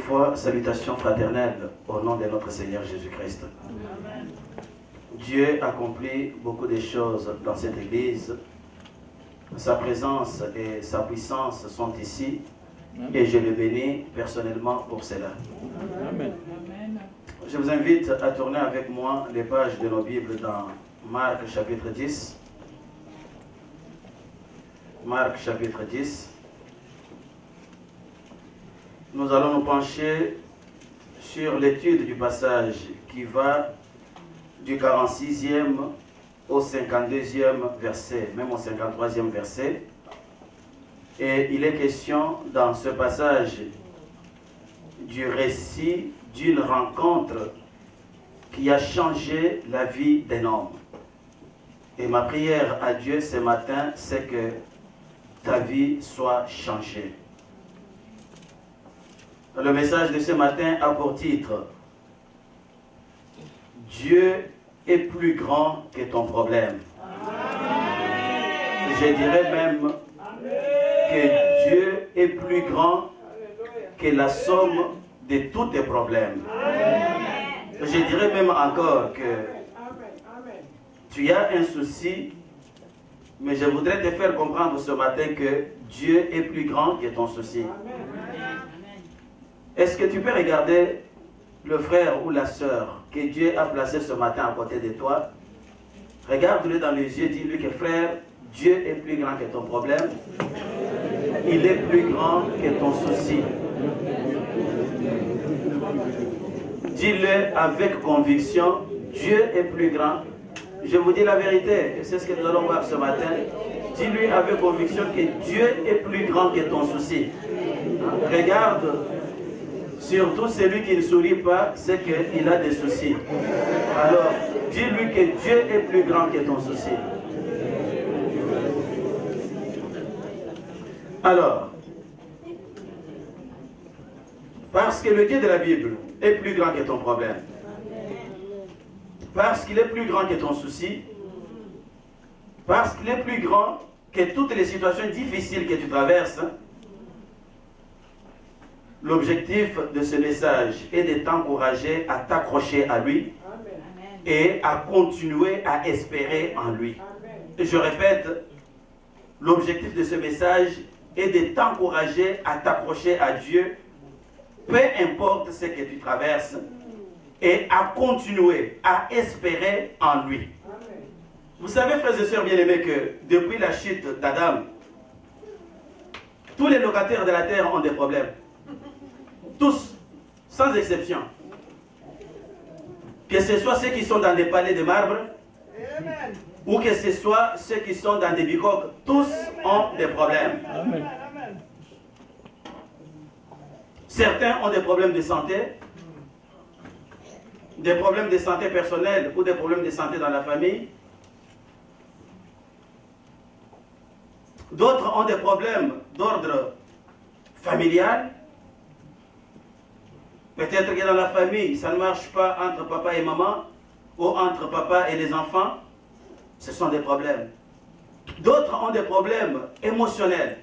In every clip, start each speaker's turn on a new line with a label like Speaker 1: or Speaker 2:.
Speaker 1: fois, salutations fraternelles au nom de notre Seigneur Jésus-Christ. Dieu accomplit beaucoup de choses dans cette église. Sa présence et sa puissance sont ici. Et je le bénis personnellement pour cela.
Speaker 2: Amen.
Speaker 1: Je vous invite à tourner avec moi les pages de nos Bibles dans Marc chapitre 10. Marc chapitre 10. Nous allons nous pencher sur l'étude du passage qui va du 46e au 52e verset, même au 53e verset. Et il est question dans ce passage du récit d'une rencontre qui a changé la vie d'un homme. Et ma prière à Dieu ce matin, c'est que ta vie soit changée. Le message de ce matin a pour titre « Dieu est plus grand que ton problème ». Je dirais même que Dieu est plus grand que la somme de tous tes problèmes. Je dirais même encore que tu as un souci, mais je voudrais te faire comprendre ce matin que Dieu est plus grand que ton souci. Est-ce que tu peux regarder le frère ou la sœur que Dieu a placé ce matin à côté de toi? Regarde-le dans les yeux, dis-lui que frère, Dieu est plus grand que ton problème. Il est plus grand que ton souci. Dis-le avec conviction, Dieu est plus grand. Je vous dis la vérité, et c'est ce que nous allons voir ce matin. Dis-lui avec conviction que Dieu est plus grand que ton souci. Regarde, surtout celui qui ne sourit pas, c'est qu'il a des soucis. Alors, dis-lui que Dieu est plus grand que ton souci. Alors, parce que le Dieu de la Bible est plus grand que ton problème, parce qu'il est plus grand que ton souci, parce qu'il est plus grand que toutes les situations difficiles que tu traverses, l'objectif de ce message est de t'encourager à t'accrocher à lui et à continuer à espérer en lui. Et je répète, l'objectif de ce message est de t'encourager à t'accrocher à Dieu, peu importe ce que tu traverses, et à continuer à espérer en lui. Vous savez, frères et sœurs bien-aimés, que depuis la chute d'Adam, tous les locataires de la terre ont des problèmes. Tous, sans exception. Que ce soit ceux qui sont dans des palais de marbre, ou que ce soit ceux qui sont dans des bicoques, tous ont des problèmes.
Speaker 2: Amen.
Speaker 1: Certains ont des problèmes de santé, des problèmes de santé personnelle ou des problèmes de santé dans la famille. D'autres ont des problèmes d'ordre familial. Peut-être que dans la famille, ça ne marche pas entre papa et maman, ou entre papa et les enfants. Ce sont des problèmes. D'autres ont des problèmes émotionnels,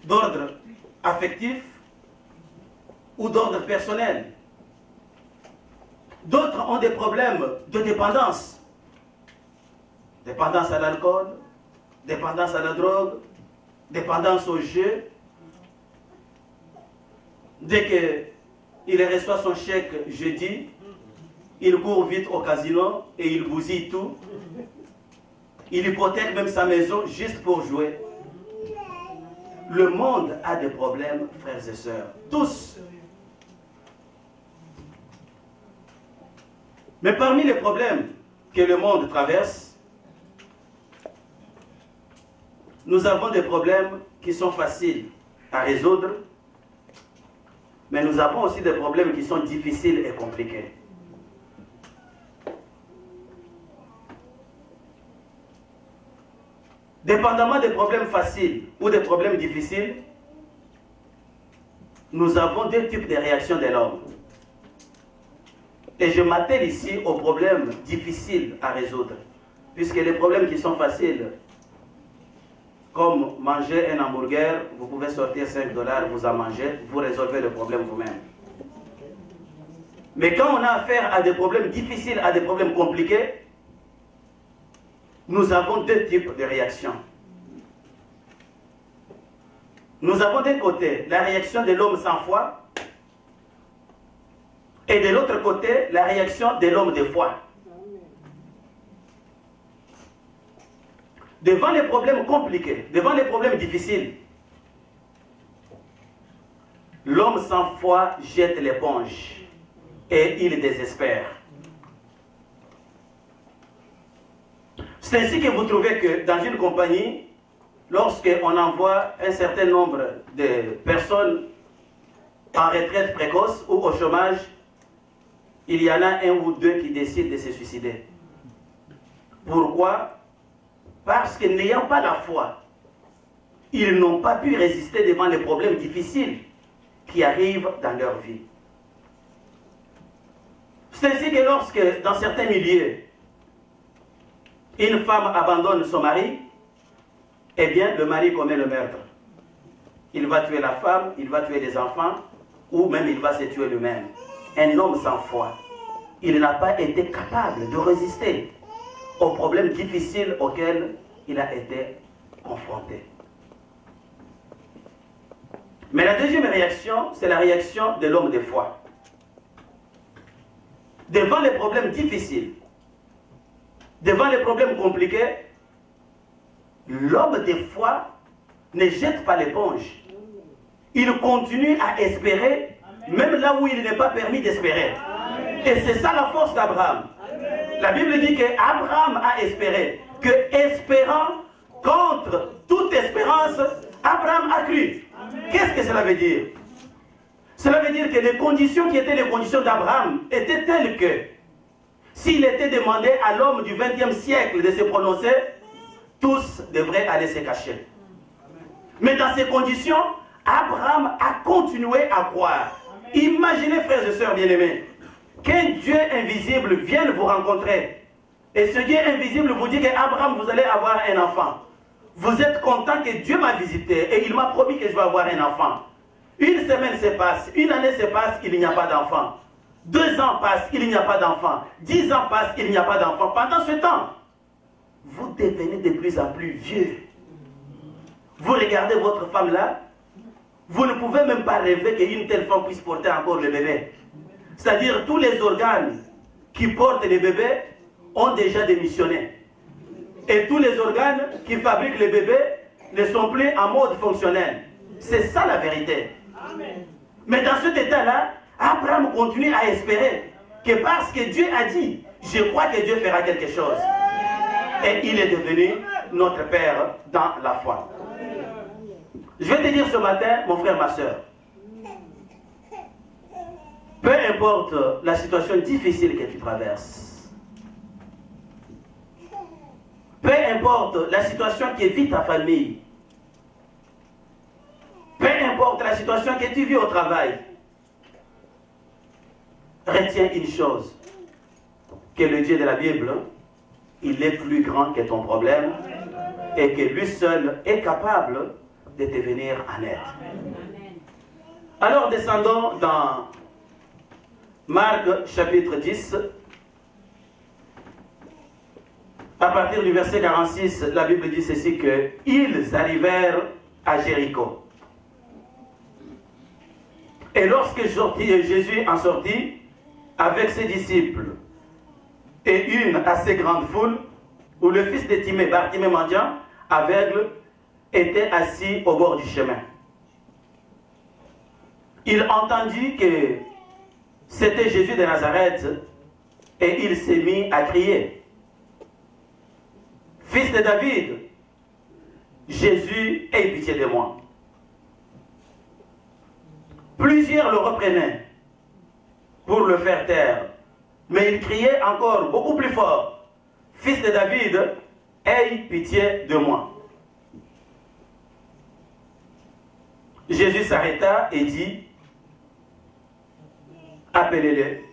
Speaker 1: d'ordre affectif ou d'ordre personnel. D'autres ont des problèmes de dépendance. Dépendance à l'alcool, dépendance à la drogue, dépendance au jeu. Dès qu'il reçoit son chèque jeudi, il court vite au casino et il bousille tout. Il hypothèque même sa maison juste pour jouer. Le monde a des problèmes, frères et sœurs. Tous. Mais parmi les problèmes que le monde traverse, nous avons des problèmes qui sont faciles à résoudre, mais nous avons aussi des problèmes qui sont difficiles et compliqués. Dépendamment des problèmes faciles ou des problèmes difficiles, nous avons deux types de réactions de l'homme. Et je m'attelle ici aux problèmes difficiles à résoudre, puisque les problèmes qui sont faciles, comme manger un hamburger, vous pouvez sortir 5 $, vous en mangez, vous résolvez le problème vous-même. Mais quand on a affaire à des problèmes difficiles, à des problèmes compliqués, nous avons deux types de réactions. Nous avons d'un côté la réaction de l'homme sans foi et de l'autre côté la réaction de l'homme de foi. Devant les problèmes compliqués, devant les problèmes difficiles, l'homme sans foi jette l'éponge et il désespère. C'est ainsi que vous trouvez que dans une compagnie, lorsqu'on envoie un certain nombre de personnes en retraite précoce ou au chômage, il y en a un ou deux qui décident de se suicider. Pourquoi? Parce que n'ayant pas la foi, ils n'ont pas pu résister devant les problèmes difficiles qui arrivent dans leur vie. C'est ainsi que lorsque, dans certains milieux, une femme abandonne son mari, eh bien, le mari commet le meurtre. Il va tuer la femme, il va tuer les enfants, ou même il va se tuer lui-même. Un homme sans foi, il n'a pas été capable de résister aux problèmes difficiles auxquels il a été confronté. Mais la deuxième réaction, c'est la réaction de l'homme de foi. Devant les problèmes difficiles, devant les problèmes compliqués, l'homme de foi ne jette pas l'éponge. Il continue à espérer, même là où il n'est pas permis d'espérer. Et c'est ça la force d'Abraham. La Bible dit qu'Abraham a espéré, que espérant contre toute espérance, Abraham a cru. Qu'est-ce que cela veut dire? Cela veut dire que les conditions qui étaient les conditions d'Abraham étaient telles que s'il était demandé à l'homme du XXe siècle de se prononcer, tous devraient aller se cacher. Mais dans ces conditions, Abraham a continué à croire. Imaginez, frères et sœurs bien-aimés, qu'un Dieu invisible vienne vous rencontrer. Et ce Dieu invisible vous dit qu'Abraham, vous allez avoir un enfant. Vous êtes content que Dieu m'a visité et il m'a promis que je vais avoir un enfant. Une semaine se passe, une année se passe, il n'y a pas d'enfant. 2 ans passent, il n'y a pas d'enfant. 10 ans passent, il n'y a pas d'enfant. Pendant ce temps, vous devenez de plus en plus vieux. Vous regardez votre femme là, vous ne pouvez même pas rêver qu'une telle femme puisse porter encore le bébé. C'est-à-dire tous les organes qui portent les bébés ont déjà démissionné. Et tous les organes qui fabriquent les bébés ne sont plus en mode fonctionnel. C'est ça la vérité. Amen. Mais dans cet état-là, Abraham continue à espérer que parce que Dieu a dit, je crois que Dieu fera quelque chose. Et il est devenu notre Père dans la foi. Je vais te dire ce matin, mon frère, ma soeur, peu importe la situation difficile que tu traverses, peu importe la situation qui vit ta famille, peu importe la situation que tu vis au travail, retiens une chose, que le Dieu de la Bible, il est plus grand que ton problème et que lui seul est capable de te venir en aide. Alors descendons dans Marc chapitre 10. À partir du verset 46, la Bible dit ceci que ils arrivèrent à Jéricho. Et lorsque Jésus en sortit avec ses disciples et une assez grande foule, où le fils de Timée, Bartimée mendiant, aveugle, était assis au bord du chemin. Il entendit que c'était Jésus de Nazareth et il s'est mis à crier: Fils de David, Jésus, aie pitié de moi. Plusieurs le reprenaient pour le faire taire, mais il criait encore beaucoup plus fort: Fils de David, aie pitié de moi. Jésus s'arrêta et dit: appelez-les.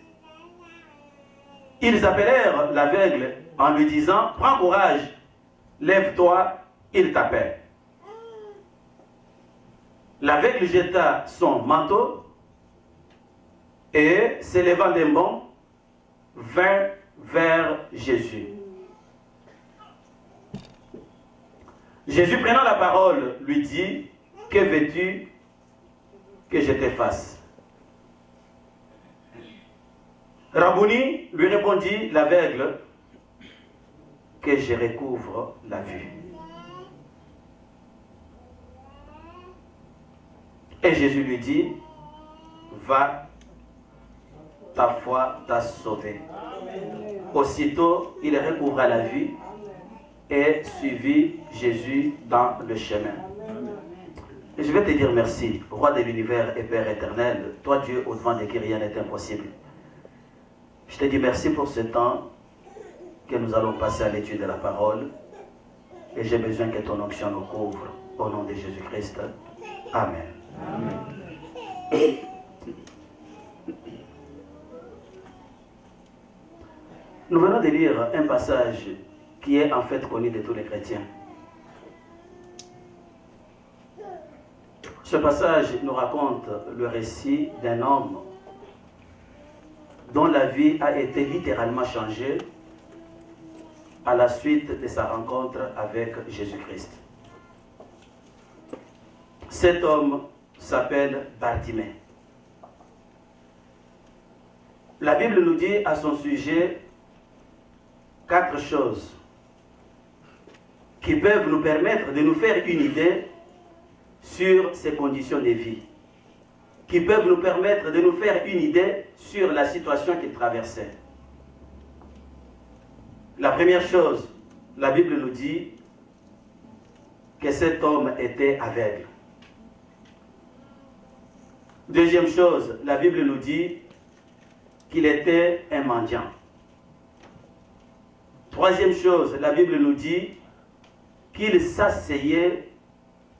Speaker 1: Ils appelèrent l'aveugle en lui disant: prends courage, lève-toi, il t'appelle. L'aveugle jeta son manteau et, s'élevant d'un bond, vint vers Jésus. Jésus, prenant la parole, lui dit, « Que veux-tu que je te fasse ?» Rabouni lui répondit, l'aveugle, « Que je recouvre la vue. » Et Jésus lui dit, « Va, ta foi t'a sauvé. » Aussitôt, il recouvra la vue et suivit Jésus dans le chemin. Et je vais te dire merci, roi de l'univers et Père éternel, toi Dieu au-devant de qui rien n'est impossible. Je te dis merci pour ce temps que nous allons passer à l'étude de la parole et j'ai besoin que ton onction nous couvre au nom de Jésus-Christ. Amen. Amen. Nous venons de lire un passage qui est en fait connu de tous les chrétiens. Ce passage nous raconte le récit d'un homme dont la vie a été littéralement changée à la suite de sa rencontre avec Jésus-Christ. Cet homme s'appelle Bartimée. La Bible nous dit à son sujet 4 choses qui peuvent nous permettre de nous faire une idée sur ses conditions de vie, qui peuvent nous permettre de nous faire une idée sur la situation qu'il traversait. La première chose, la Bible nous dit que cet homme était aveugle. Deuxième chose, la Bible nous dit qu'il était un mendiant. Troisième chose, la Bible nous dit qu'il s'asseyait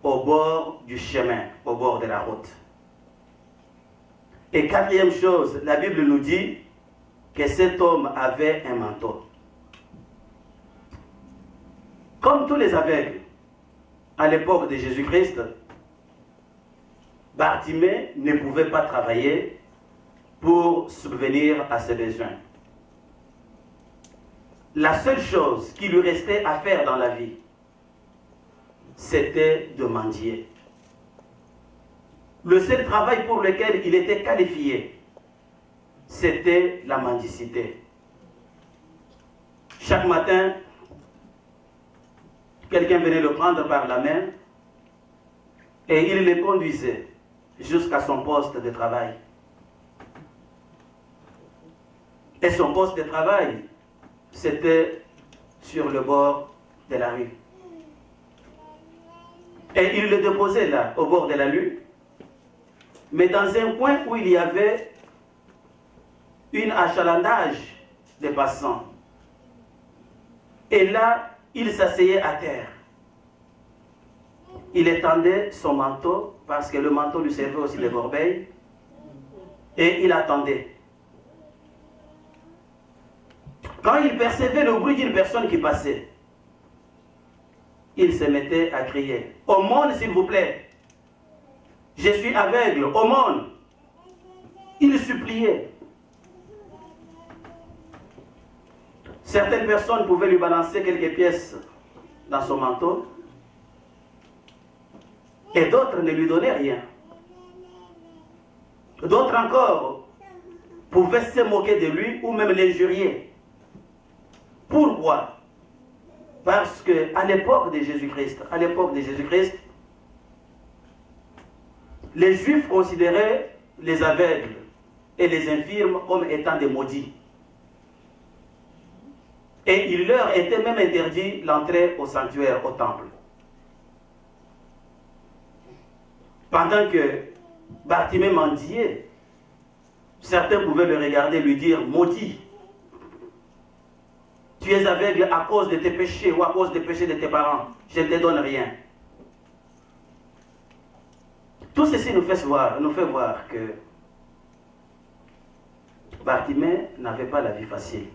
Speaker 1: au bord du chemin, au bord de la route. Et quatrième chose, la Bible nous dit que cet homme avait un manteau. Comme tous les aveugles, à l'époque de Jésus-Christ, Bartimée ne pouvait pas travailler pour subvenir à ses besoins. La seule chose qui lui restait à faire dans la vie, c'était de mendier. Le seul travail pour lequel il était qualifié, c'était la mendicité. Chaque matin, quelqu'un venait le prendre par la main et il le conduisait jusqu'à son poste de travail. Et son poste de travail, c'était sur le bord de la rue. Et il le déposait là, au bord de la rue, mais dans un coin où il y avait un achalandage de passants. Et là, il s'asseyait à terre. Il étendait son manteau, parce que le manteau lui servait aussi de corbeille, et il attendait. Quand il percevait le bruit d'une personne qui passait, il se mettait à crier, « Au monde, s'il vous plaît, je suis aveugle, au monde !» Il suppliait. Certaines personnes pouvaient lui balancer quelques pièces dans son manteau, et d'autres ne lui donnaient rien. D'autres encore pouvaient se moquer de lui ou même l'injurier. Pourquoi? Parce qu'à l'époque de Jésus-Christ, les Juifs considéraient les aveugles et les infirmes comme étant des maudits. Et il leur était même interdit l'entrée au sanctuaire, au temple. Pendant que Bartimée mendiait, certains pouvaient le regarder et lui dire, « Maudit, tu es aveugle à cause de tes péchés ou à cause des péchés de tes parents, je ne te donne rien. » Tout ceci nous fait voir que Bartimée n'avait pas la vie facile.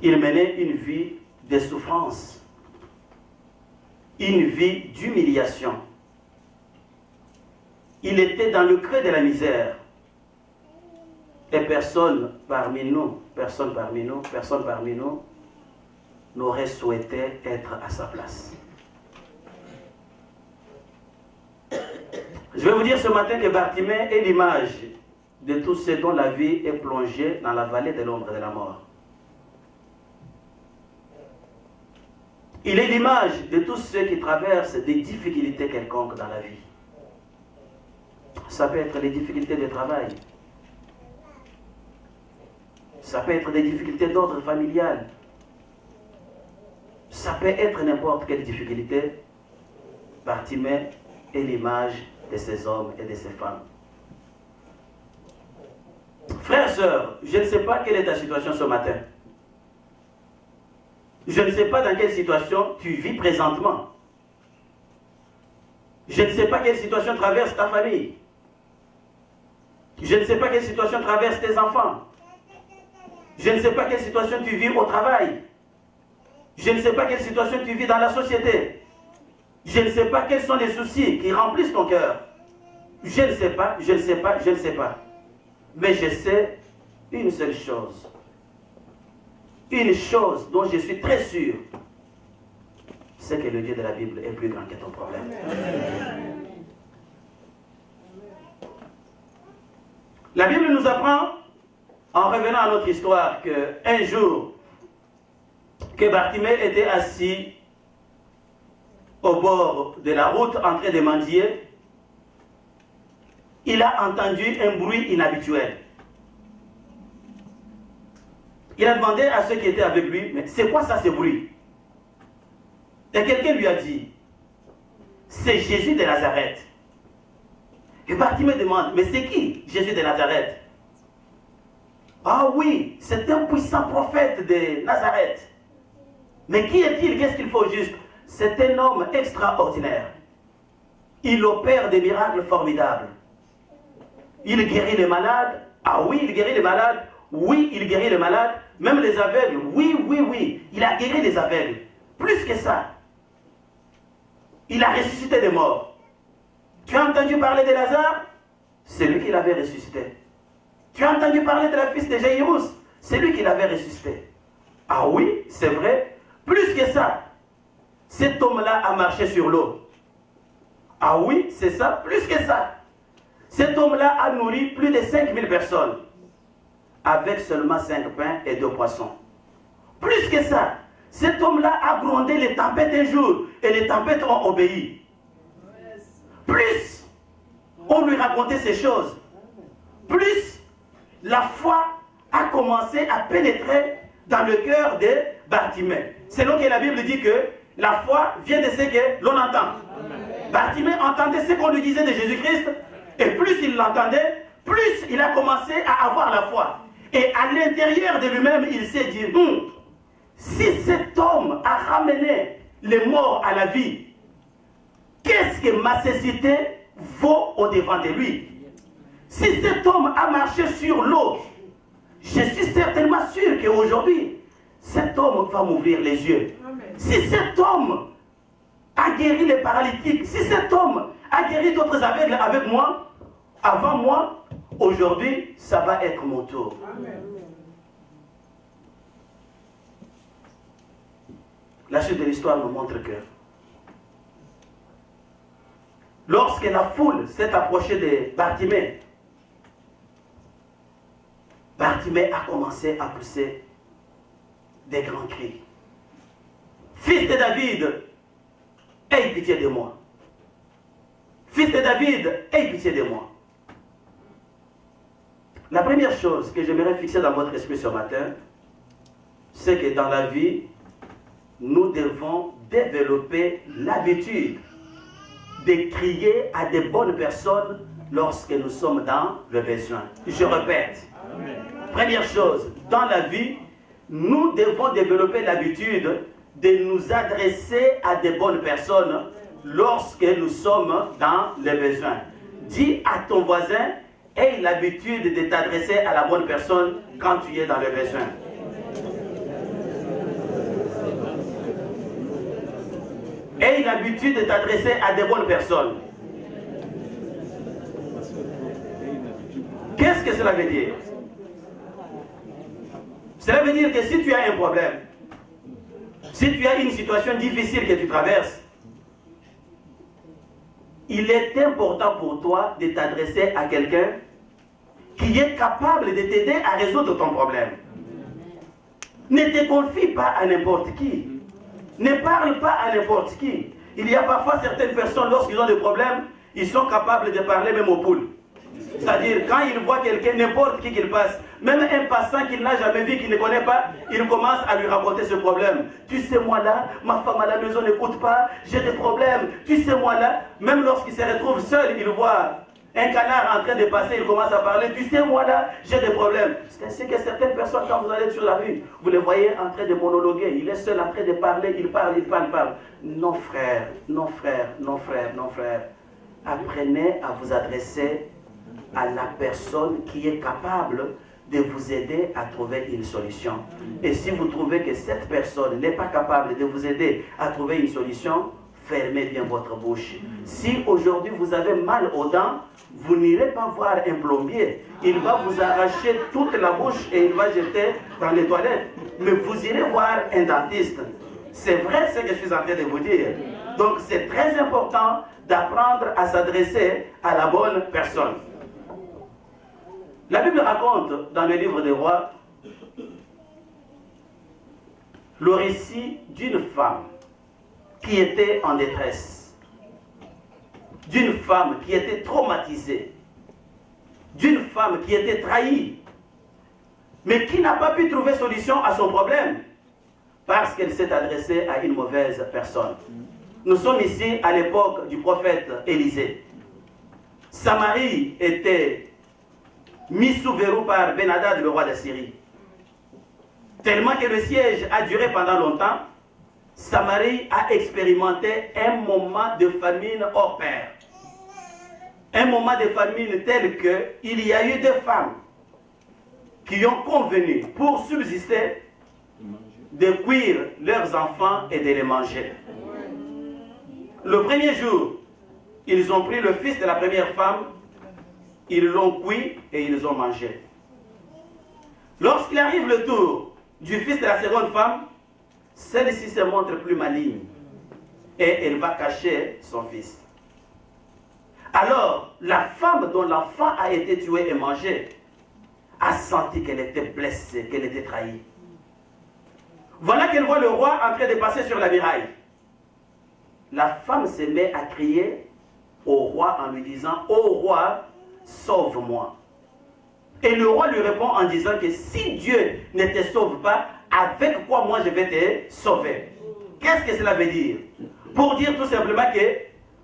Speaker 1: Il menait une vie de souffrance. une vie d'humiliation. Il était dans le creux de la misère. Et personne parmi nous n'aurait souhaité être à sa place. Je vais vous dire ce matin que Bartimée est l'image de tous ceux dont la vie est plongée dans la vallée de l'ombre de la mort. Il est l'image de tous ceux qui traversent des difficultés quelconques dans la vie. Ça peut être les difficultés de travail. Ça peut être des difficultés d'ordre familial. Ça peut être n'importe quelle difficulté. Bartimée est l'image de ces hommes et de ces femmes. Frères et sœurs, je ne sais pas quelle est ta situation ce matin. Je ne sais pas dans quelle situation tu vis présentement. Je ne sais pas quelle situation traverse ta famille. Je ne sais pas quelle situation traverse tes enfants. Je ne sais pas quelle situation tu vis au travail. Je ne sais pas quelle situation tu vis dans la société. Je ne sais pas quels sont les soucis qui remplissent ton cœur. Je ne sais pas, je ne sais pas, je ne sais pas. Mais je sais une seule chose. Une chose dont je suis très sûr, c'est que le Dieu de la Bible est plus grand que ton problème. La Bible nous apprend, en revenant à notre histoire, qu'un jour, que Bartimée était assis au bord de la route en train de mendier, il a entendu un bruit inhabituel. Il a demandé à ceux qui étaient avec lui, mais c'est quoi ça, ce bruit? Et quelqu'un lui a dit, c'est Jésus de Nazareth. Et Bartimée demande, mais c'est qui Jésus de Nazareth? Ah oui, c'est un puissant prophète de Nazareth. Mais qui est-il? Qu'est-ce qu'il faut juste? C'est un homme extraordinaire. Il opère des miracles formidables. Il guérit les malades. Ah oui, il guérit les malades. Oui, il guérit les malades. Même les aveugles. Oui, oui, oui. Il a guéri les aveugles. Plus que ça. Il a ressuscité des morts. Tu as entendu parler de Lazare? C'est lui qui l'avait ressuscité. Tu as entendu parler de la fille de Jaïrus? C'est lui qui l'avait ressuscité. Ah oui, c'est vrai. Plus que ça. Cet homme-là a marché sur l'eau. Ah oui, c'est ça. Plus que ça. Cet homme-là a nourri plus de 5000 personnes. Avec seulement 5 pains et 2 poissons. Plus que ça. Cet homme-là a grondé les tempêtes un jour. Et les tempêtes ont obéi. Plus on lui racontait ces choses. Plus la foi a commencé à pénétrer dans le cœur de Bartimée. C'est donc que la Bible dit que la foi vient de ce que l'on entend. Bartimée entendait ce qu'on lui disait de Jésus-Christ, et plus il l'entendait, plus il a commencé à avoir la foi. Et à l'intérieur de lui-même, il s'est dit, si cet homme a ramené les morts à la vie, qu'est-ce que ma cécité vaut au-devant de lui? Si cet homme a marché sur l'eau, je suis certainement sûr qu'aujourd'hui, cet homme va m'ouvrir les yeux. Si cet homme a guéri les paralytiques, si cet homme a guéri d'autres aveugles avec moi, avant moi, aujourd'hui, ça va être mon tour. La suite de l'histoire nous montre que lorsque la foule s'est approchée de Bartimée, Bartimée a commencé à pousser des grands cris. Fils de David, aie pitié de moi. Fils de David, aie pitié de moi. La première chose que j'aimerais fixer dans votre esprit ce matin, c'est que dans la vie, nous devons développer l'habitude de crier à des bonnes personnes lorsque nous sommes dans le besoin. Je répète. Première chose, dans la vie, nous devons développer l'habitude de nous adresser à des bonnes personnes lorsque nous sommes dans le besoin. Dis à ton voisin, aie l'habitude de t'adresser à la bonne personne quand tu es dans le besoin. Aie l'habitude de t'adresser à des bonnes personnes. Qu'est-ce que cela veut dire? Cela veut dire que si tu as un problème, si tu as une situation difficile que tu traverses, il est important pour toi de t'adresser à quelqu'un qui est capable de t'aider à résoudre ton problème. Ne te confie pas à n'importe qui. Ne parle pas à n'importe qui. Il y a parfois certaines personnes, lorsqu'ils ont des problèmes, ils sont capables de parler même aux poules. C'est-à-dire, quand ils voient quelqu'un, n'importe qui qu'il passe, même un passant qu'il n'a jamais vu, qu'il ne connaît pas, il commence à lui raconter ce problème. Tu sais, moi là, ma femme à la maison n'écoute pas, j'ai des problèmes. Tu sais, moi là, même lorsqu'il se retrouve seul, il voit un canard en train de passer, il commence à parler. Tu sais, moi là, j'ai des problèmes. C'est ainsi que certaines personnes, quand vous allez sur la rue, vous les voyez en train de monologuer. Il est seul en train de parler, il parle. Non frère, non frère, non frère, non frère. Apprenez à vous adresser à la personne qui est capable de vous aider à trouver une solution. Et si vous trouvez que cette personne n'est pas capable de vous aider à trouver une solution, fermez bien votre bouche. Si aujourd'hui vous avez mal aux dents, vous n'irez pas voir un plombier. Il va vous arracher toute la bouche et il va jeter dans les toilettes. Mais vous irez voir un dentiste. C'est vrai ce que je suis en train de vous dire. Donc c'est très important d'apprendre à s'adresser à la bonne personne. La Bible raconte dans le livre des Rois le récit d'une femme qui était en détresse, d'une femme qui était traumatisée, d'une femme qui était trahie, mais qui n'a pas pu trouver solution à son problème parce qu'elle s'est adressée à une mauvaise personne. Nous sommes ici à l'époque du prophète Élisée. Samarie était mis sous verrou par Ben-Hadad, le roi d'Assyrie. Tellement que le siège a duré pendant longtemps, Samarie a expérimenté un moment de famine hors pair. Un moment de famine tel qu'il y a eu des femmes qui ont convenu pour subsister de cuire leurs enfants et de les manger. Le premier jour, ils ont pris le fils de la première femme, ils l'ont cuit et ils ont mangé. Lorsqu'il arrive le tour du fils de la seconde femme, celle-ci se montre plus maligne et elle va cacher son fils. Alors, la femme dont l'enfant a été tué et mangé a senti qu'elle était blessée, qu'elle était trahie. Voilà qu'elle voit le roi en train de passer sur la muraille. La femme se met à crier au roi en lui disant « Ô roi, sauve-moi ». Et le roi lui répond en disant que si Dieu ne te sauve pas, avec quoi moi je vais te sauver? Qu'est-ce que cela veut dire? Pour dire tout simplement que,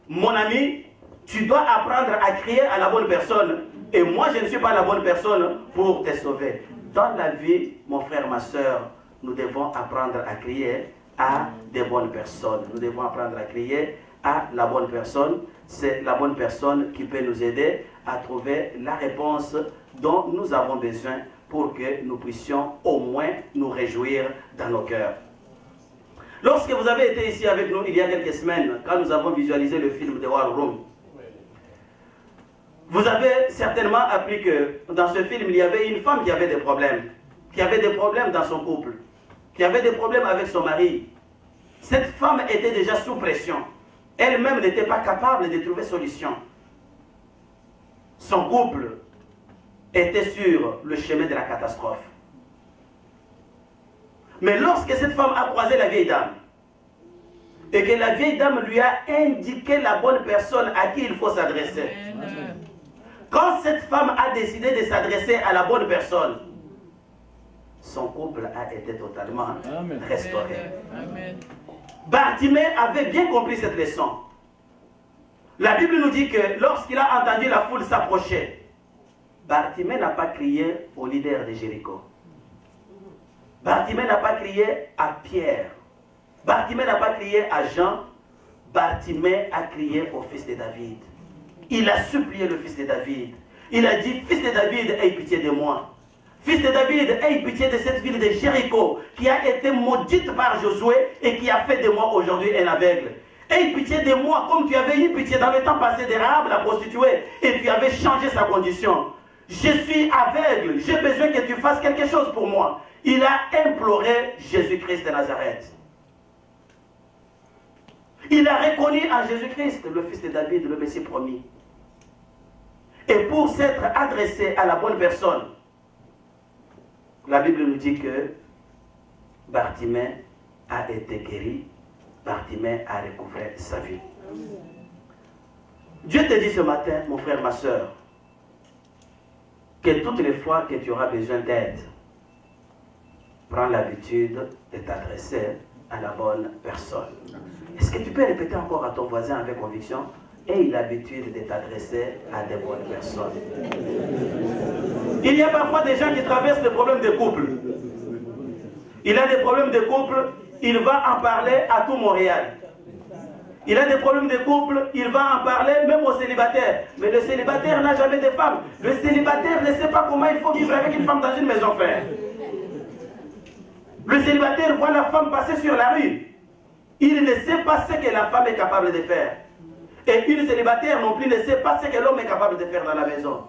Speaker 1: mon ami, tu dois apprendre à crier à la bonne personne. Et moi, je ne suis pas la bonne personne pour te sauver. Dans la vie, mon frère, ma soeur, nous devons apprendre à crier à des bonnes personnes. Nous devons apprendre à crier à la bonne personne. C'est la bonne personne qui peut nous aider à trouver la réponse dont nous avons besoin pour que nous puissions au moins nous réjouir dans nos cœurs. Lorsque vous avez été ici avec nous il y a quelques semaines, quand nous avons visualisé le film de War Room, vous avez certainement appris que dans ce film, il y avait une femme qui avait des problèmes dans son couple, qui avait des problèmes avec son mari. Cette femme était déjà sous pression. Elle-même n'était pas capable de trouver solution. Son couple était sur le chemin de la catastrophe. Mais lorsque cette femme a croisé la vieille dame, et que la vieille dame lui a indiqué la bonne personne à qui il faut s'adresser, quand cette femme a décidé de s'adresser à la bonne personne, son couple a été totalement restauré. Bartimée avait bien compris cette leçon. La Bible nous dit que lorsqu'il a entendu la foule s'approcher, Bartimée n'a pas crié au leader de Jéricho. Bartimée n'a pas crié à Pierre. Bartimée n'a pas crié à Jean. Bartimée a crié au fils de David. Il a supplié le fils de David. Il a dit, fils de David, aie pitié de moi. Fils de David, aie pitié de cette ville de Jéricho qui a été maudite par Josué et qui a fait de moi aujourd'hui un aveugle. aie pitié de moi, comme tu avais eu pitié dans le temps passé de Rahab, la prostituée, et tu avais changé sa condition. Je suis aveugle, j'ai besoin que tu fasses quelque chose pour moi. Il a imploré Jésus-Christ de Nazareth. Il a reconnu en Jésus-Christ le fils de David, le Messie promis. Et pour s'être adressé à la bonne personne, la Bible nous dit que Bartimée a été guéri, Bartimée a recouvré sa vie. Dieu te dit ce matin, mon frère, ma soeur, que toutes les fois que tu auras besoin d'aide, prends l'habitude de t'adresser à la bonne personne. Est-ce que tu peux répéter encore à ton voisin avec conviction? Aie l'habitude de t'adresser à des bonnes personnes. Il y a parfois des gens qui traversent des problèmes de couple. Il a des problèmes de couple, il va en parler à tout Montréal. Il a des problèmes de couple, il va en parler même aux célibataires. Mais le célibataire n'a jamais de femme. Le célibataire ne sait pas comment il faut vivre avec une femme dans une maison frère. Le célibataire voit la femme passer sur la rue. Il ne sait pas ce que la femme est capable de faire. Et une célibataire non plus ne sait pas ce que l'homme est capable de faire dans la maison.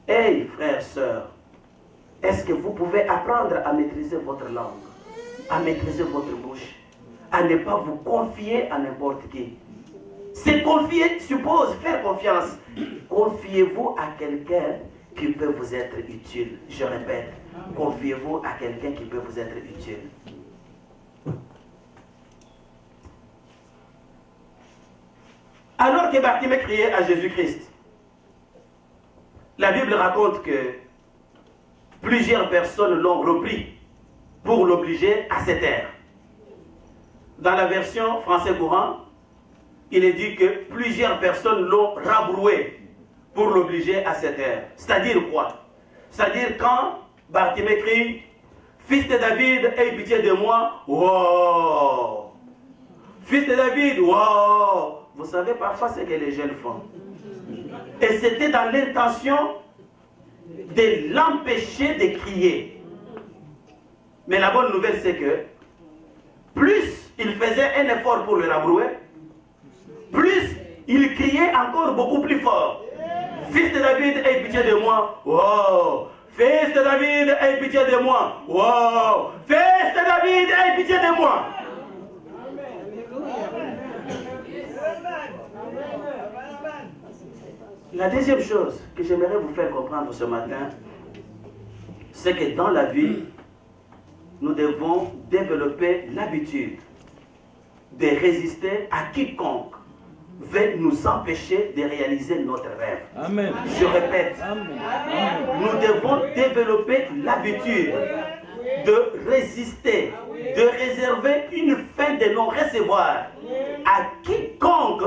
Speaker 1: Hey, frères, sœurs, est-ce que vous pouvez apprendre à maîtriser votre langue, à maîtriser votre bouche, à ne pas vous confier à n'importe qui? Se confier suppose faire confiance. Confiez-vous à quelqu'un qui peut vous être utile. Je répète, confiez-vous à quelqu'un qui peut vous être utile. Alors que Bartimée criait à Jésus-Christ, la Bible raconte que plusieurs personnes l'ont repris pour l'obliger à se taire. Dans la version français courant, il est dit que plusieurs personnes l'ont rabroué pour l'obliger à se taire. C'est-à-dire quoi? C'est-à-dire quand Bartimée crie « Fils de David, aie pitié de moi !» Wow! Fils de David, wow! Vous savez parfois ce que les jeunes font. Et c'était dans l'intention de l'empêcher de crier. Mais la bonne nouvelle, c'est que plus il faisait un effort pour le rabrouer, plus il criait encore beaucoup plus fort. Fils de David, aie pitié de moi. Wow! Fils de David, aie pitié de moi. Wow! Fils de David, aie pitié de moi. La deuxième chose que j'aimerais vous faire comprendre ce matin, c'est que dans la vie, nous devons développer l'habitude de résister à quiconque veut nous empêcher de réaliser notre rêve. Amen. Je répète, amen. Nous devons développer l'habitude de résister, de réserver une fin de non-recevoir à quiconque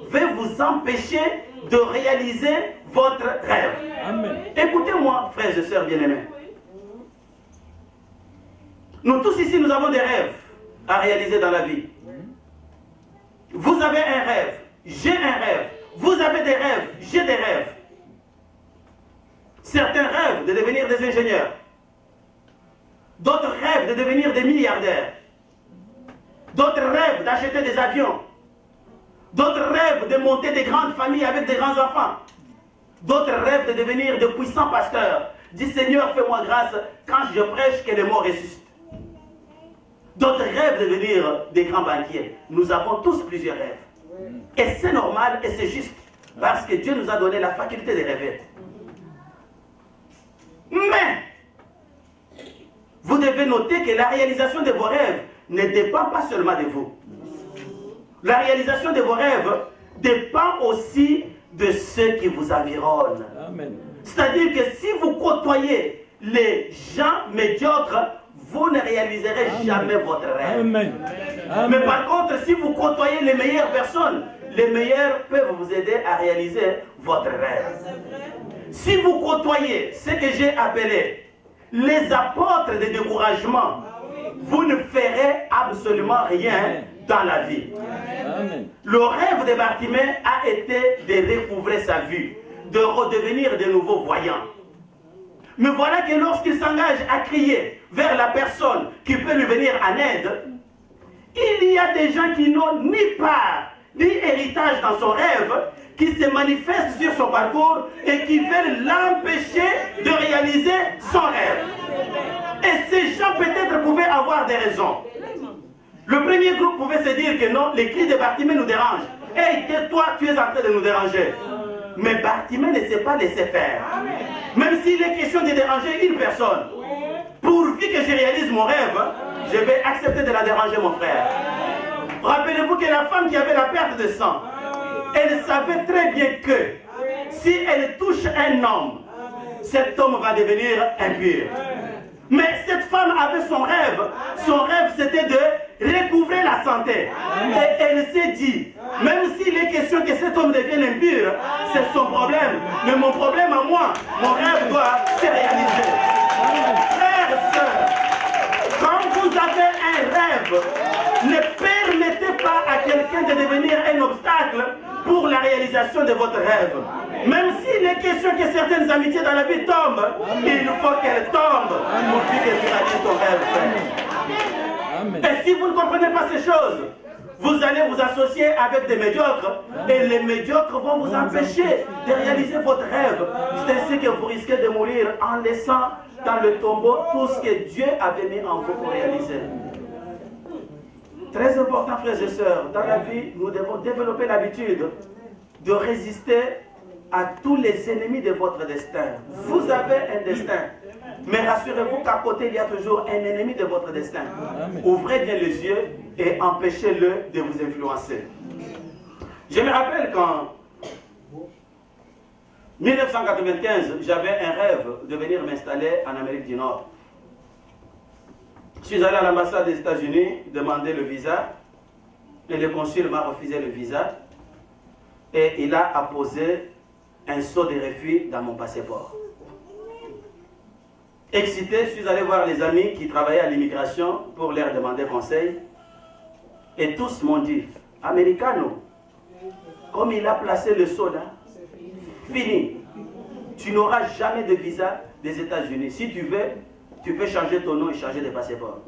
Speaker 1: veut vous empêcher de réaliser votre rêve. Écoutez-moi, frères et sœurs bien-aimés. Nous tous ici, nous avons des rêves à réaliser dans la vie. Vous avez un rêve, j'ai un rêve. Vous avez des rêves, j'ai des rêves. Certains rêvent de devenir des ingénieurs. D'autres rêvent de devenir des milliardaires. D'autres rêvent d'acheter des avions. D'autres rêvent de monter des grandes familles avec des grands enfants. D'autres rêvent de devenir de puissants pasteurs. Dis Seigneur, fais-moi grâce quand je prêche que les morts ressuscitent. D'autres rêvent de devenir des grands banquiers. Nous avons tous plusieurs rêves. Et c'est normal et c'est juste. Parce que Dieu nous a donné la faculté de rêver. Mais, vous devez noter que la réalisation de vos rêves ne dépend pas seulement de vous. La réalisation de vos rêves dépend aussi de ceux qui vous environnent. C'est-à-dire que si vous côtoyez les gens médiocres, vous ne réaliserez jamais votre rêve. Amen. Mais par contre, si vous côtoyez les meilleures personnes, les meilleurs peuvent vous aider à réaliser votre rêve. Si vous côtoyez ce que j'ai appelé les apôtres de découragement, vous ne ferez absolument rien dans la vie. Amen. Le rêve de Bartimée a été de recouvrer sa vue, de redevenir de nouveau voyant. Mais voilà que lorsqu'il s'engage à crier vers la personne qui peut lui venir en aide, Il y a des gens qui n'ont ni part, ni héritage dans son rêve, qui se manifestent sur son parcours et qui veulent l'empêcher de réaliser son rêve. Et ces gens peut-être pouvaient avoir des raisons. Le premier groupe pouvait se dire que non, les cris de Bartimée nous dérangent. Hey, toi, tu es en train de nous déranger. Mais Bartimée ne s'est pas laissé faire. Même s'il est question de déranger une personne, pourvu que je réalise mon rêve, je vais accepter de la déranger, mon frère. Rappelez-vous que la femme qui avait la perte de sang, elle savait très bien que si elle touche un homme, cet homme va devenir impur. Mais cette femme avait son rêve. Son rêve, c'était de recouvrer la santé. Et elle s'est dit, même s'il est question que cet homme devienne impur, c'est son problème. Mais mon problème à moi, mon rêve doit se réaliser. Frères et sœurs, quand vous avez un rêve, ne permettez pas à quelqu'un de devenir un obstacle pour la réalisation de votre rêve. Même s'il est question que certaines amitiés dans la vie tombent, il faut qu'elles tombent pour que tu réalises ton rêve. Et si vous ne comprenez pas ces choses, vous allez vous associer avec des médiocres et les médiocres vont vous empêcher de réaliser votre rêve. C'est ainsi que vous risquez de mourir en laissant dans le tombeau tout ce que Dieu avait mis en vous pour réaliser. Très important, frères et sœurs, dans la vie, nous devons développer l'habitude de résister à tous les ennemis de votre destin. Vous avez un destin, mais rassurez-vous qu'à côté, il y a toujours un ennemi de votre destin. Ouvrez bien les yeux et empêchez-le de vous influencer. Je me rappelle qu'en 1995, j'avais un rêve de venir m'installer en Amérique du Nord. Je suis allé à l'ambassade des États-Unis demander le visa et le consul m'a refusé le visa et il a apposé un sceau de refus dans mon passeport. Excité, je suis allé voir les amis qui travaillaient à l'immigration pour leur demander conseil et tous m'ont dit, Americano, comme il a placé le sceau là, fini, tu n'auras jamais de visa des États-Unis. Si tu veux, tu peux changer ton nom et changer de passeport.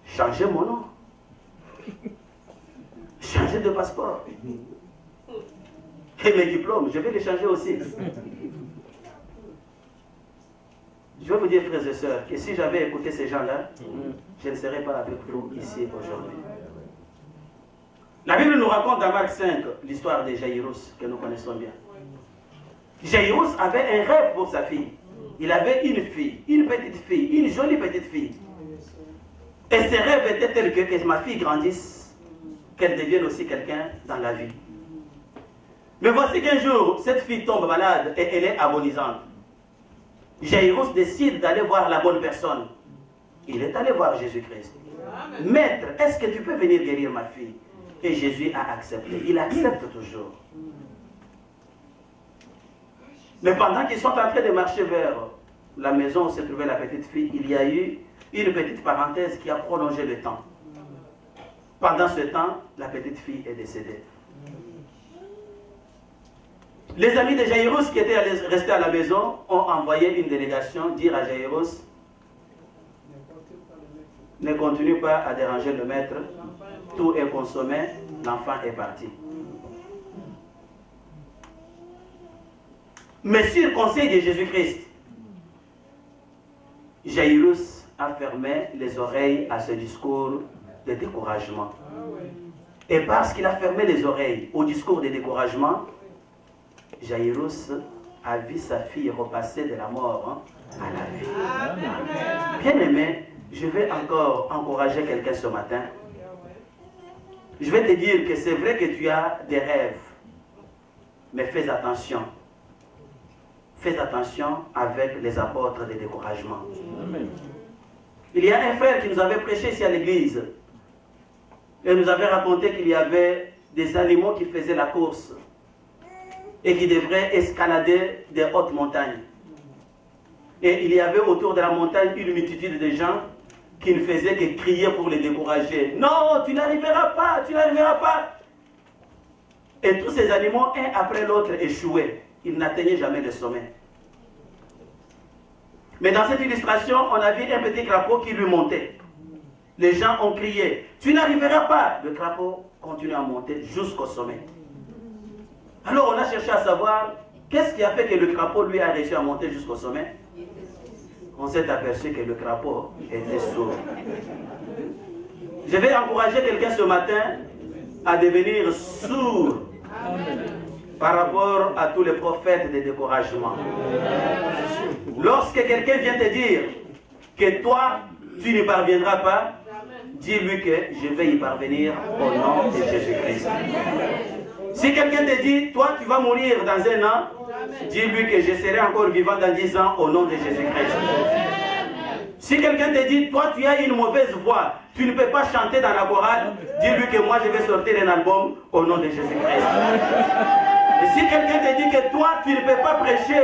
Speaker 1: Changer mon nom. Changer de passeport. Et mes diplômes, je vais les changer aussi. Je vais vous dire, frères et sœurs, que si j'avais écouté ces gens-là, je ne serais pas avec vous ici aujourd'hui. La Bible nous raconte dans Marc 5 l'histoire de Jaïrus, que nous connaissons bien. Jaïrus avait un rêve pour sa fille. Il avait une fille, une petite fille, une jolie petite fille. Et ses rêves étaient tels que ma fille grandisse, qu'elle devienne aussi quelqu'un dans la vie. Mais voici qu'un jour, cette fille tombe malade et elle est agonisante. Jaïrus décide d'aller voir la bonne personne. Il est allé voir Jésus-Christ. Maître, est-ce que tu peux venir guérir ma fille? Et Jésus a accepté. Il accepte toujours. Mais pendant qu'ils sont en train de marcher vers la maison où se trouvait la petite fille, il y a eu une petite parenthèse qui a prolongé le temps. Pendant ce temps, la petite fille est décédée. Les amis de Jaïrus qui étaient restés à la maison ont envoyé une délégation dire à Jaïrus, ne continue pas à déranger le maître, tout est consommé, l'enfant est parti. Mais sur le conseil de Jésus-Christ, Jaïrus a fermé les oreilles à ce discours de découragement. Et parce qu'il a fermé les oreilles au discours de découragement, Jaïrus a vu sa fille repasser de la mort à la vie. Bien aimé, je vais encore encourager quelqu'un ce matin. Je vais te dire que c'est vrai que tu as des rêves, mais fais attention. Fais attention avec les apôtres de découragement. Amen. Il y a un frère qui nous avait prêché ici à l'église et nous avait raconté qu'il y avait des animaux qui faisaient la course et qui devraient escalader des hautes montagnes. Et il y avait autour de la montagne une multitude de gens qui ne faisaient que crier pour les décourager. Non, tu n'arriveras pas, tu n'arriveras pas. Et tous ces animaux, un après l'autre, échouaient. Ils n'atteignaient jamais le sommet. Mais dans cette illustration, on a vu un petit crapaud qui lui montait. Les gens ont crié, tu n'arriveras pas. Le crapaud continue à monter jusqu'au sommet. Alors on a cherché à savoir, qu'est-ce qui a fait que le crapaud lui a réussi à monter jusqu'au sommet? On s'est aperçu que le crapaud était sourd. Je vais encourager quelqu'un ce matin à devenir sourd par rapport à tous les prophètes de découragement. Lorsque quelqu'un vient te dire que toi, tu n'y parviendras pas, dis-lui que je vais y parvenir au nom de Jésus-Christ. Si quelqu'un te dit, toi, tu vas mourir dans un an, dis-lui que je serai encore vivant dans 10 ans au nom de Jésus-Christ. Si quelqu'un te dit, toi, tu as une mauvaise voix, tu ne peux pas chanter dans la chorale, dis-lui que moi, je vais sortir un album au nom de Jésus-Christ. Et si quelqu'un te dit que toi, tu ne peux pas prêcher,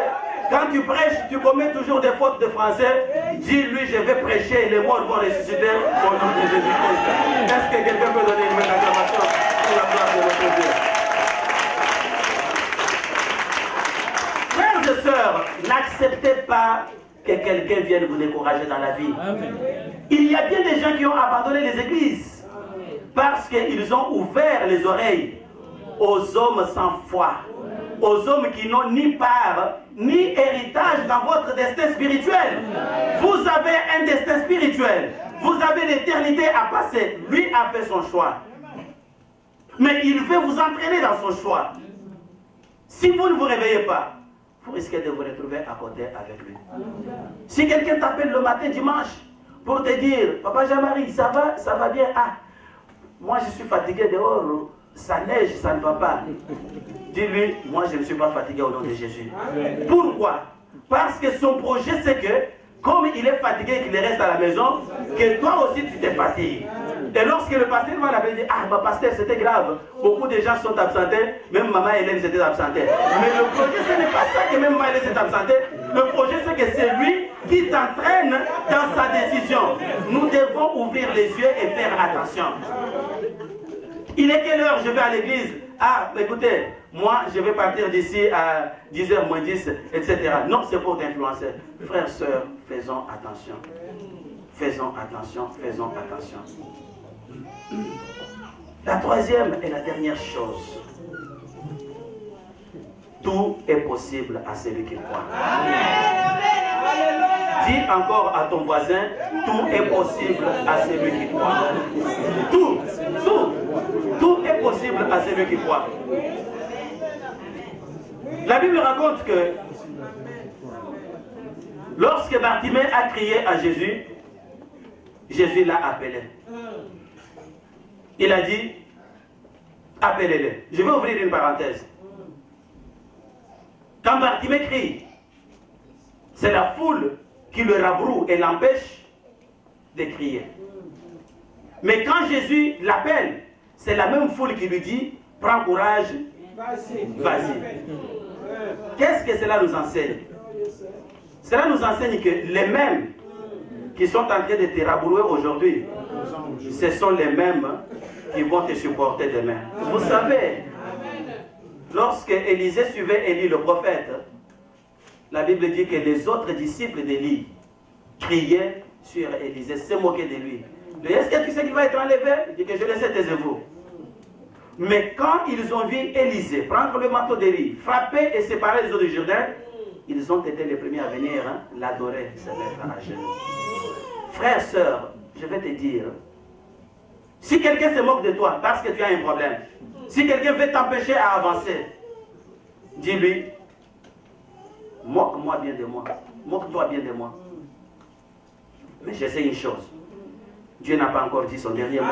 Speaker 1: quand tu prêches, tu commets toujours des fautes de français, dis-lui, je vais prêcher et les morts vont ressusciter au nom de Jésus-Christ. Est-ce que quelqu'un peut donner une bonne acclamation pour la gloire de notre Dieu? Frères et sœurs, n'acceptez pas que quelqu'un vienne vous décourager dans la vie. Amen. Il y a bien des gens qui ont abandonné les églises parce qu'ils ont ouvert les oreilles aux hommes sans foi, aux hommes qui n'ont ni part ni héritage dans votre destin spirituel. Vous avez un destin spirituel, vous avez l'éternité à passer. Lui a fait son choix, mais il veut vous entraîner dans son choix. Si vous ne vous réveillez pas, vous risquez de vous retrouver à côté avec lui. Si quelqu'un t'appelle le matin dimanche pour te dire, Papa Jean-Marie, ça va bien. Ah, moi je suis fatigué dehors, ça neige, ça ne va pas. Dis-lui, moi je ne suis pas fatigué au nom de Jésus. Pourquoi? Parce que son projet c'est que, comme il est fatigué et qu'il reste à la maison, que toi aussi tu te fatigues. Et lorsque le pasteur va l'appeler, il dit, ah, ma pasteur, c'était grave. Beaucoup de gens sont absentés, même maman Hélène s'était absentée. Mais le projet, ce n'est pas ça que même maman Hélène s'est absentée. Le projet, c'est que c'est lui qui t'entraîne dans sa décision. Nous devons ouvrir les yeux et faire attention. Il est quelle heure je vais à l'église? Ah, écoutez, moi, je vais partir d'ici à 10h moins 10, etc. Non, c'est pour t'influencer. Frères, sœurs, faisons attention. Faisons attention, faisons attention. La troisième et la dernière chose. Tout est possible à celui qui croit. Dis encore à ton voisin, tout est possible à celui qui croit. Tout est possible à celui qui croit. La Bible raconte que lorsque Bartimée a crié à Jésus, Jésus l'a appelé. Il a dit, appelez-les. Je vais ouvrir une parenthèse. Quand Bartimée crie, c'est la foule qui le rabroue et l'empêche de crier. Mais quand Jésus l'appelle, c'est la même foule qui lui dit, prends courage, vas-y. Qu'est-ce que cela nous enseigne? Cela nous enseigne que les mêmes qui sont en train de te rabrouer aujourd'hui, ce sont les mêmes qui vont te supporter demain. Vous savez, lorsque Élisée suivait Élie le prophète, la Bible dit que les autres disciples d'Élie criaient sur Élisée, se moquaient de lui. Est-ce que tu sais qu'il va être enlevé? Il dit que je le sais, taisez-vous. Mais quand ils ont vu Élisée prendre le manteau d'Élie, frapper et séparer les eaux du Jourdain, ils ont été les premiers à venir l'adorer, se mettre à genoux. Frère, sœur, je vais te dire, si quelqu'un se moque de toi parce que tu as un problème, si quelqu'un veut t'empêcher à avancer, dis-lui, moque-moi bien de moi, moque-toi bien de moi. Mais je sais une chose, Dieu n'a pas encore dit son dernier mot.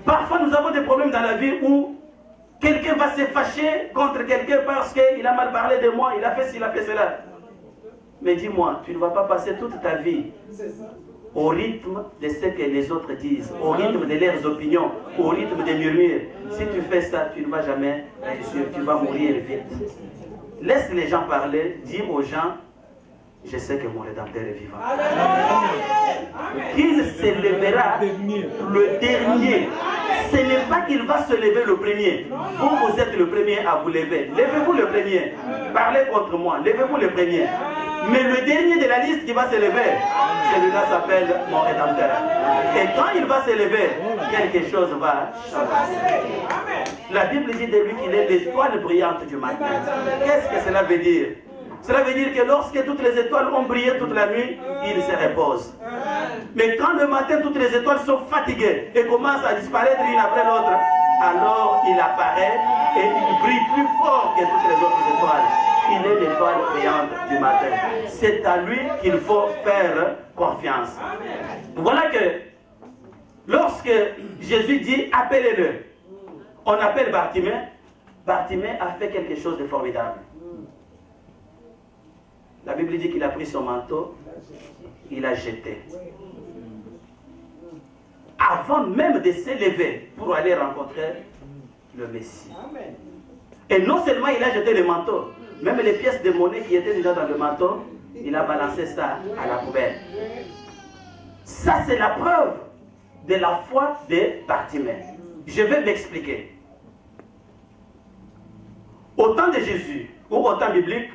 Speaker 1: Parfois nous avons des problèmes dans la vie où quelqu'un va se fâcher contre quelqu'un parce qu'il a mal parlé de moi, il a fait ci, il a fait cela. Mais dis-moi, tu ne vas pas passer toute ta vie au rythme de ce que les autres disent, au rythme de leurs opinions, au rythme des murmures. Si tu fais ça, tu ne vas jamais réussir, tu vas mourir vite. Laisse les gens parler, dis aux gens, je sais que mon Rédempteur est vivant. Qu'il se lèvera le dernier. Ce n'est pas qu'il va se lever le premier. Vous êtes le premier à vous lever. Levez-vous le premier. Parlez contre moi. Levez-vous le premier. Mais le dernier de la liste qui va s'élever, celui-là s'appelle mon Rédempteur. Et quand il va s'élever, quelque chose va changer. La Bible dit de lui qu'il est l'étoile brillante du matin. Qu'est-ce que cela veut dire? Cela veut dire que lorsque toutes les étoiles ont brillé toute la nuit, il se repose. Mais quand le matin, toutes les étoiles sont fatiguées et commencent à disparaître l'une après l'autre, alors il apparaît et il brille plus fort que toutes les autres étoiles. Il est l'étoile brillante du matin. C'est à lui qu'il faut faire confiance. Voilà que lorsque Jésus dit appelez-le, on appelle Bartimée. Bartimée a fait quelque chose de formidable. La Bible dit qu'il a pris son manteau, il a jeté. Avant même de s'élever pour aller rencontrer le Messie. Et non seulement il a jeté le manteau, même les pièces de monnaie qui étaient déjà dans le manteau, il a balancé ça à la poubelle. Ça, c'est la preuve de la foi de Bartimée. Je vais m'expliquer. Au temps de Jésus, ou au temps biblique,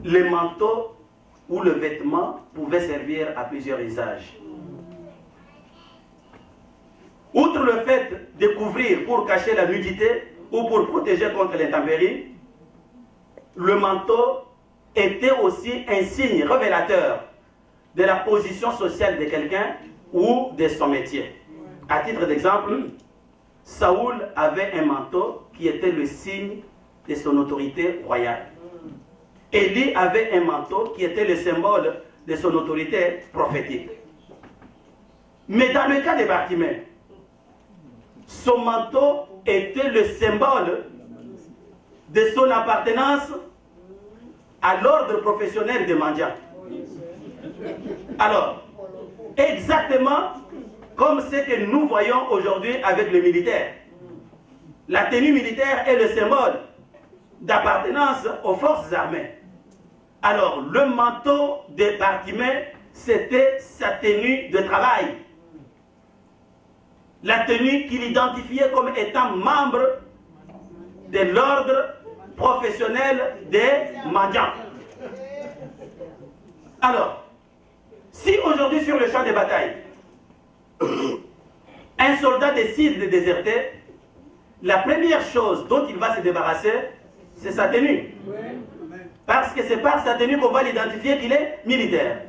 Speaker 1: le manteau ou le vêtement pouvait servir à plusieurs usages. Outre le fait de couvrir pour cacher la nudité ou pour protéger contre l'intempérie, le manteau était aussi un signe révélateur de la position sociale de quelqu'un ou de son métier. À titre d'exemple, Saoul avait un manteau qui était le signe de son autorité royale. Élie avait un manteau qui était le symbole de son autorité prophétique. Mais dans le cas de Bartimée, son manteau était le symbole de son appartenance à l'ordre professionnel des mendiants. Alors, exactement comme ce que nous voyons aujourd'hui avec le militaire. La tenue militaire est le symbole d'appartenance aux forces armées. Alors, le manteau de Bartimée, c'était sa tenue de travail. La tenue qu'il identifiait comme étant membre de l'ordre professionnel des mendiants. Alors, si aujourd'hui sur le champ de bataille, un soldat décide de déserter, la première chose dont il va se débarrasser, c'est sa tenue. Parce que c'est par sa tenue qu'on va l'identifier qu'il est militaire.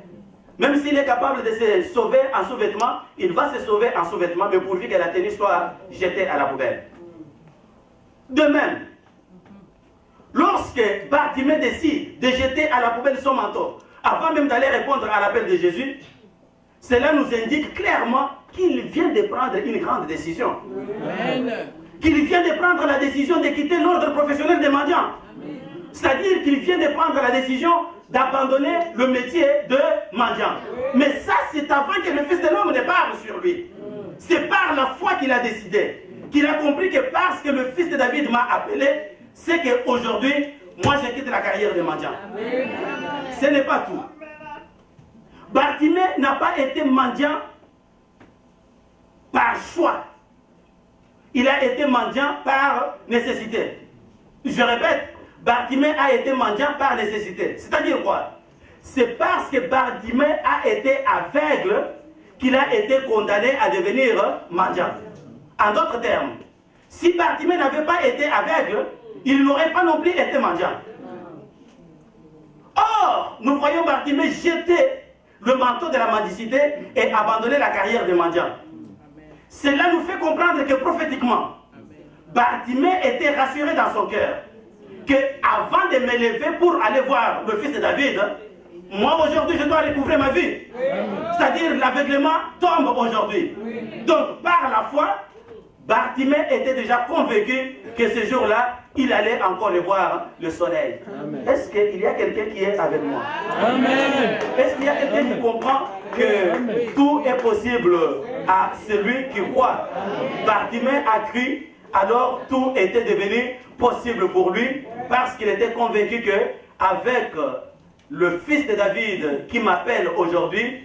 Speaker 1: Même s'il est capable de se sauver en sous-vêtements, il va se sauver en sous-vêtements, mais pourvu que la tenue soit jetée à la poubelle. De même, lorsque Bartimée décide de jeter à la poubelle son manteau, avant même d'aller répondre à l'appel de Jésus, cela nous indique clairement qu'il vient de prendre une grande décision. Qu'il vient de prendre la décision de quitter l'ordre professionnel des mendiants. C'est-à-dire qu'il vient de prendre la décision d'abandonner le métier de mendiant. Mais ça, c'est avant que le Fils de l'homme ne parle sur lui. C'est par la foi qu'il a décidé, qu'il a compris que parce que le Fils de David m'a appelé, c'est qu'aujourd'hui, moi, je quitte la carrière de mendiant. Ce n'est pas tout. Bartimée n'a pas été mendiant par choix. Il a été mendiant par nécessité. Je répète, Bartimée a été mendiant par nécessité. C'est-à-dire quoi? C'est parce que Bartimée a été aveugle qu'il a été condamné à devenir mendiant. En d'autres termes, si Bartimée n'avait pas été aveugle, il n'aurait pas non plus été mendiant. Or, nous voyons Bartimée jeter le manteau de la mendicité et abandonner la carrière de mendiant. Cela nous fait comprendre que prophétiquement, Bartimée était rassuré dans son cœur que avant de me lever pour aller voir le Fils de David, moi aujourd'hui je dois recouvrer ma vie. C'est-à-dire l'aveuglement tombe aujourd'hui. Donc par la foi, Bartimée était déjà convaincu que ce jour-là, il allait encore voir le soleil. Est-ce qu'il y a quelqu'un qui est avec moi? Est-ce qu'il y a quelqu'un qui comprend que tout est possible à celui qui croit? Bartimée a cru, alors tout était devenu possible pour lui parce qu'il était convaincu que avec le Fils de David qui m'appelle aujourd'hui,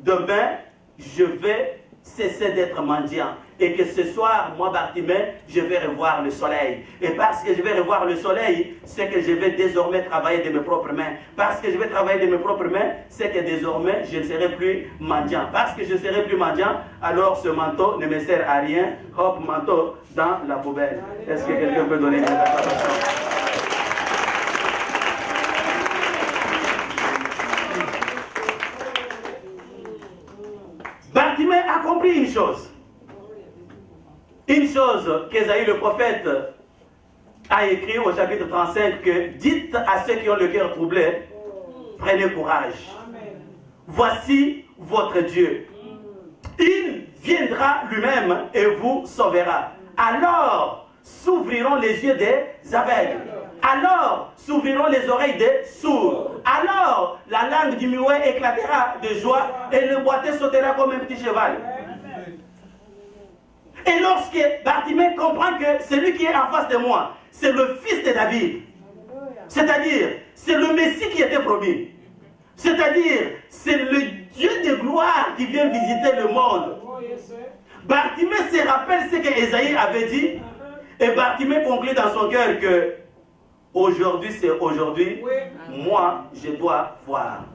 Speaker 1: demain je vais cesser d'être mendiant. et que ce soir, moi Bartimée, je vais revoir le soleil. Et parce que je vais revoir le soleil, c'est que je vais désormais travailler de mes propres mains. Parce que je vais travailler de mes propres mains, c'est que désormais, je ne serai plus mendiant. Parce que je ne serai plus mendiant, alors ce manteau ne me sert à rien. Hop, manteau dans la poubelle. Est-ce que quelqu'un peut donner une interprétation? Bartimée a compris une chose. Une chose qu'Ésaïe le prophète a écrit au chapitre 35 que dites à ceux qui ont le cœur troublé, prenez courage. Voici votre Dieu. Il viendra lui-même et vous sauvera. Alors s'ouvriront les yeux des aveugles. Alors s'ouvriront les oreilles des sourds. Alors la langue du muet éclatera de joie et le boiteux sautera comme un petit cheval. Et lorsque Bartimée comprend que celui qui est en face de moi, c'est le fils de David, c'est-à-dire c'est le Messie qui était promis, c'est-à-dire c'est le Dieu de gloire qui vient visiter le monde, Bartimée se rappelle ce que Ésaïe avait dit, et Bartimée conclut dans son cœur que aujourd'hui c'est aujourd'hui, moi je dois voir.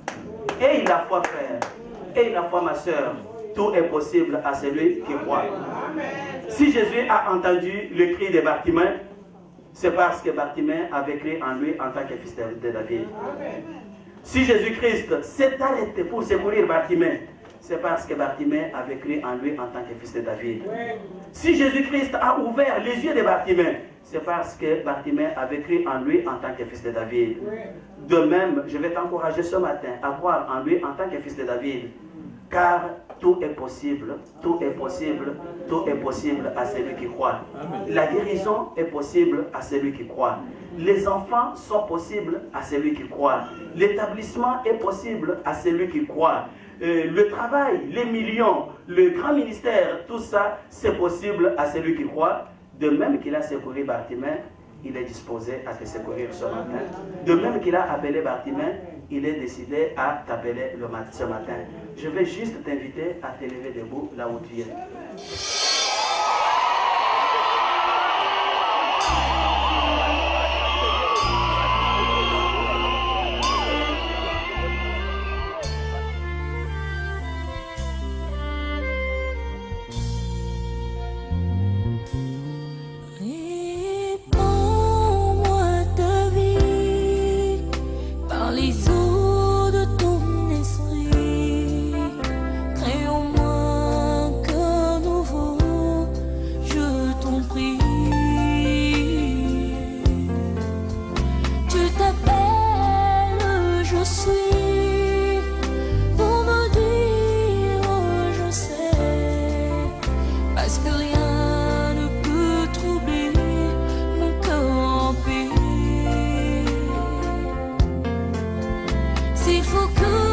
Speaker 1: Et il a foi frère, et il a foi ma soeur, tout est possible à celui qui croit. Si Jésus a entendu le cri de Bartimée, c'est parce que Bartimée avait cru en lui en tant que fils de David. Si Jésus-Christ s'est arrêté pour secourir Bartimée, c'est parce que Bartimée avait cru en lui en tant que fils de David. Si Jésus-Christ a ouvert les yeux de Bartimée, c'est parce que Bartimée avait cru en lui en tant que fils de David. De même, je vais t'encourager ce matin à croire en lui en tant que fils de David. Car tout est possible, tout est possible, tout est possible à celui qui croit. La guérison est possible à celui qui croit. Les enfants sont possibles à celui qui croit. L'établissement est possible à celui qui croit. Le travail, les millions, le grand ministère, tout ça, c'est possible à celui qui croit. De même qu'il a secouru Bartimée, il est disposé à te secourir ce matin. De même qu'il a appelé Bartimée, il est décidé à t'appeler ce matin. Je vais juste t'inviter à te lever debout là où tu es.
Speaker 2: S'il faut que